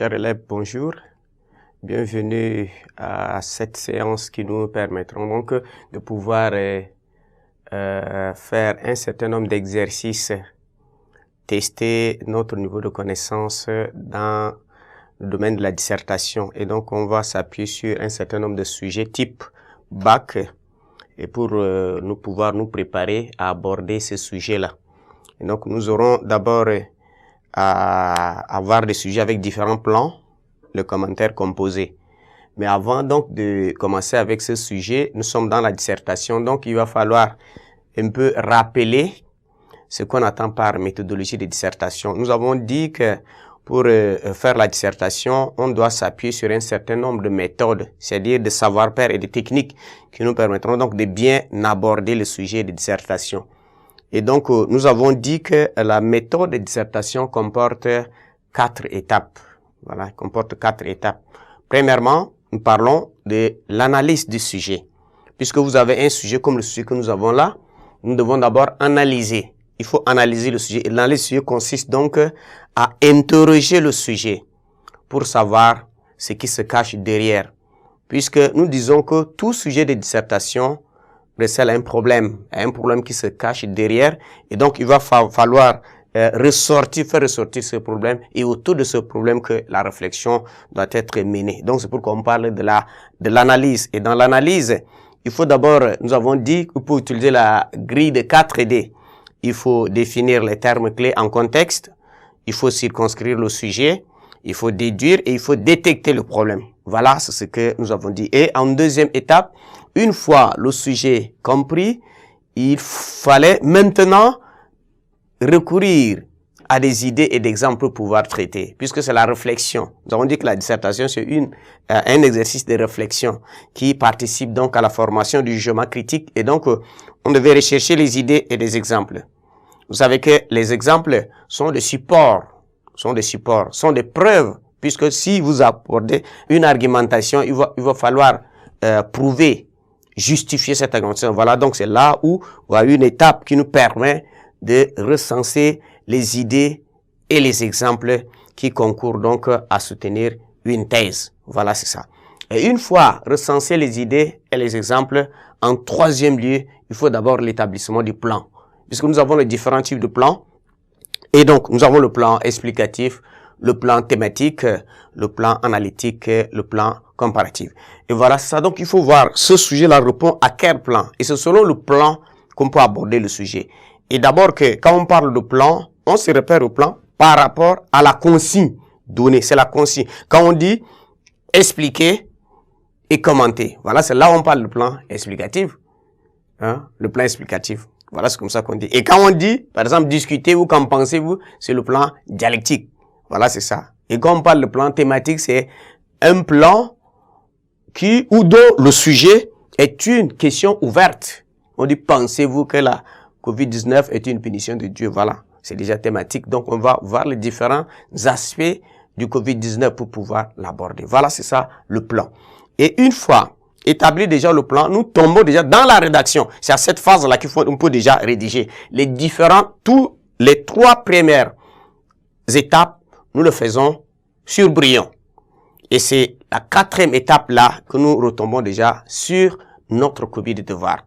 Chers élèves, bonjour. Bienvenue à cette séance qui nous permettra donc de pouvoir faire un certain nombre d'exercices, tester notre niveau de connaissance dans le domaine de la dissertation. Et donc, on va s'appuyer sur un certain nombre de sujets type bac et pour nous pouvoir nous préparer à aborder ces sujets-là. Et donc, nous aurons d'abord à avoir des sujets avec différents plans, le commentaire composé. Mais avant donc de commencer avec ce sujet, nous sommes dans la dissertation, donc il va falloir un peu rappeler ce qu'on attend par méthodologie de dissertation. Nous avons dit que pour faire la dissertation, on doit s'appuyer sur un certain nombre de méthodes, c'est-à-dire de savoir-faire et de techniques qui nous permettront donc de bien aborder le sujet de dissertation. Et donc, nous avons dit que la méthode de dissertation comporte 4 étapes. Voilà, comporte 4 étapes. Premièrement, nous parlons de l'analyse du sujet. Puisque vous avez un sujet comme le sujet que nous avons là, nous devons d'abord analyser. Il faut analyser le sujet. Et l'analyse du sujet consiste donc à interroger le sujet pour savoir ce qui se cache derrière. Puisque nous disons que tout sujet de dissertation recèle un problème qui se cache derrière, et donc il va falloir faire ressortir ce problème, et autour de ce problème que la réflexion doit être menée. Donc c'est pourquoi on parle de l'analyse. Et dans l'analyse, il faut d'abord, nous avons dit que pour utiliser la grille de 4D, il faut définir les termes clés en contexte, il faut circonscrire le sujet, il faut déduire et il faut détecter le problème. Voilà, c'est ce que nous avons dit. Et en deuxième étape, une fois le sujet compris, il fallait maintenant recourir à des idées et d'exemples pour pouvoir traiter, puisque c'est la réflexion. Nous avons dit que la dissertation, c'est un exercice de réflexion qui participe donc à la formation du jugement critique, et donc on devait rechercher les idées et les exemples. Vous savez que les exemples sont des supports, sont des preuves, puisque si vous apportez une argumentation, il va falloir prouver, justifier cette argumentation. Voilà, donc c'est là où il y a une étape qui nous permet de recenser les idées et les exemples qui concourent donc à soutenir une thèse. Voilà, c'est ça. Et une fois recensé les idées et les exemples, en troisième lieu, il faut d'abord l'établissement du plan. Puisque nous avons les différents types de plans. Et donc, nous avons le plan explicatif, le plan thématique, le plan analytique, le plan comparatif. Et voilà ça. Donc, il faut voir ce sujet-là répond à quel plan. Et c'est selon le plan qu'on peut aborder le sujet. Et d'abord que quand on parle de plan, on se repère au plan par rapport à la consigne donnée. C'est la consigne. Quand on dit expliquer et commenter. Voilà, c'est là où on parle de plan explicatif. Hein, le plan explicatif. Voilà, c'est comme ça qu'on dit. Et quand on dit, par exemple, discuter ou qu'en pensez-vous, c'est le plan dialectique. Voilà, c'est ça. Et quand on parle de plan thématique, c'est un plan dont le sujet est une question ouverte. On dit, pensez-vous que la COVID-19 est une punition de Dieu? Voilà, c'est déjà thématique. Donc, on va voir les différents aspects du COVID-19 pour pouvoir l'aborder. Voilà, c'est ça, le plan. Et une fois établi déjà le plan, nous tombons déjà dans la rédaction. C'est à cette phase-là qu'on peut déjà rédiger tous les 3 premières étapes, nous le faisons sur brouillon. Et c'est la 4e étape-là que nous retombons déjà sur notre copie de devoir.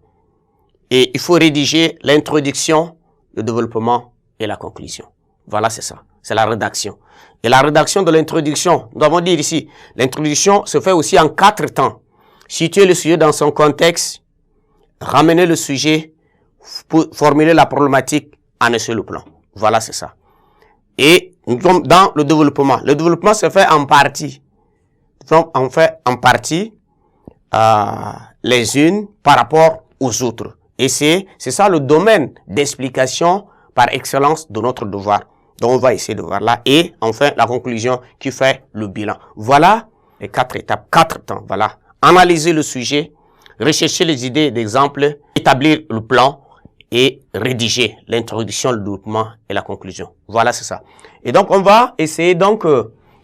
Et il faut rédiger l'introduction, le développement et la conclusion. Voilà, c'est ça. C'est la rédaction. Et la rédaction de l'introduction, nous avons dit ici, l'introduction se fait aussi en 4 temps. Situer le sujet dans son contexte, ramener le sujet, formuler la problématique, annoncer le plan. Voilà, c'est ça. Et nous sommes dans le développement. Le développement se fait en partie. On fait en partie les unes par rapport aux autres. Et c'est ça le domaine d'explication par excellence de notre devoir. Donc on va essayer de voir là. Et enfin la conclusion qui fait le bilan. Voilà les 4 étapes, 4 temps. Voilà. Analyser le sujet, rechercher les idées d'exemples, établir le plan et rédiger l'introduction, le développement et la conclusion. Voilà, c'est ça. Et donc, on va essayer donc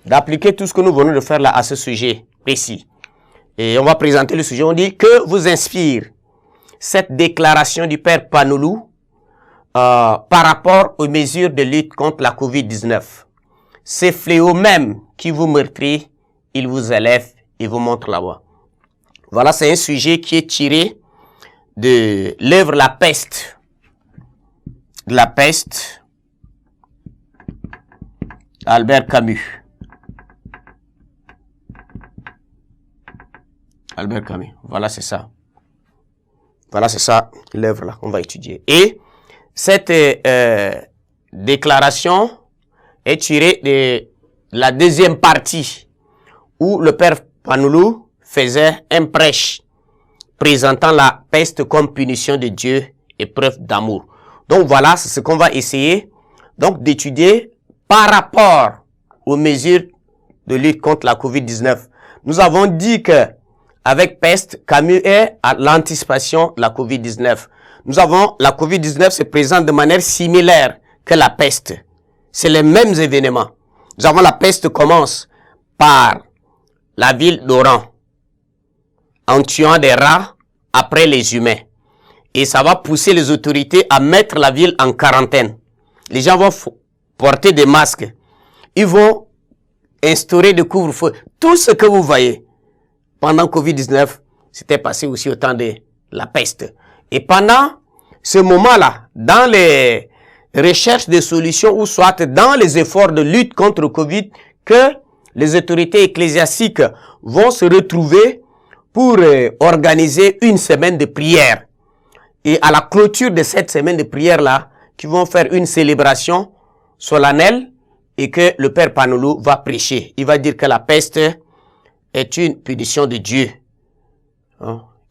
d'appliquer tout ce que nous venons de faire là à ce sujet précis. Et on va présenter le sujet. On dit que vous inspire cette déclaration du père Panoulou par rapport aux mesures de lutte contre la COVID-19. ces fléaux même qui vous meurtrissent, il vous élève et vous montre la voie. Voilà, c'est un sujet qui est tiré de l'œuvre La Peste. La Peste, Albert Camus. Albert Camus, voilà c'est ça. Voilà c'est ça l'œuvre là qu'on va étudier. Et cette déclaration est tirée de la deuxième partie où le père Panoulou faisait un prêche présentant la peste comme punition de Dieu et preuve d'amour. Donc voilà, c'est ce qu'on va essayer donc d'étudier par rapport aux mesures de lutte contre la COVID-19. Nous avons dit que avec peste, Camus est à l'anticipation de la COVID-19. Nous avons la COVID-19 se présente de manière similaire que la peste. C'est les mêmes événements. Nous avons la peste commence par la ville d'Oran en tuant des rats après les humains. Et ça va pousser les autorités à mettre la ville en quarantaine. Les gens vont porter des masques. Ils vont instaurer des couvre-feu. Tout ce que vous voyez pendant Covid-19, c'était passé aussi au temps de la peste. Et pendant ce moment-là, dans les recherches de solutions ou soit dans les efforts de lutte contre le Covid, que les autorités ecclésiastiques vont se retrouver pour organiser une semaine de prière. Et à la clôture de cette semaine de prière-là, qui vont faire une célébration solennelle et que le père Panoulou va prêcher. Il va dire que la peste est une punition de Dieu.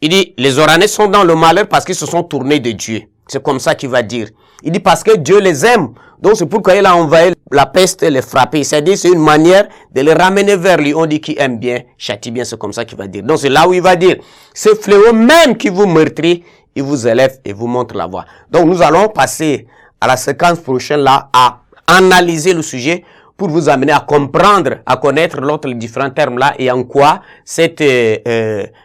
Il dit, les Oranais sont dans le malheur parce qu'ils se sont tournés de Dieu. C'est comme ça qu'il va dire. Il dit parce que Dieu les aime. Donc c'est pourquoi il a envoyé la peste et les frapper. C'est-à-dire c'est une manière de les ramener vers lui. On dit qu'il aime bien, châtie bien, c'est comme ça qu'il va dire. Donc c'est là où il va dire, ce fléau même qui vous meurtrit, il vous élève et vous montre la voie. Donc nous allons passer à la séquence prochaine là à analyser le sujet pour vous amener à comprendre, à connaître l'autre différents termes là et en quoi cette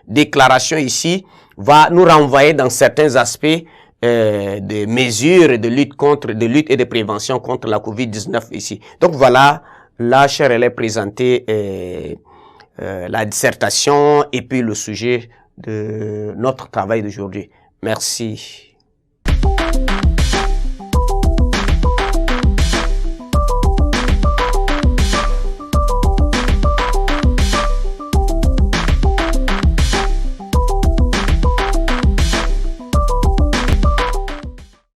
déclaration ici va nous renvoyer dans certains aspects de mesures de lutte et de prévention contre la COVID-19 ici. Donc voilà, là, chère, elle est présentée la dissertation et puis le sujet de notre travail d'aujourd'hui. Merci.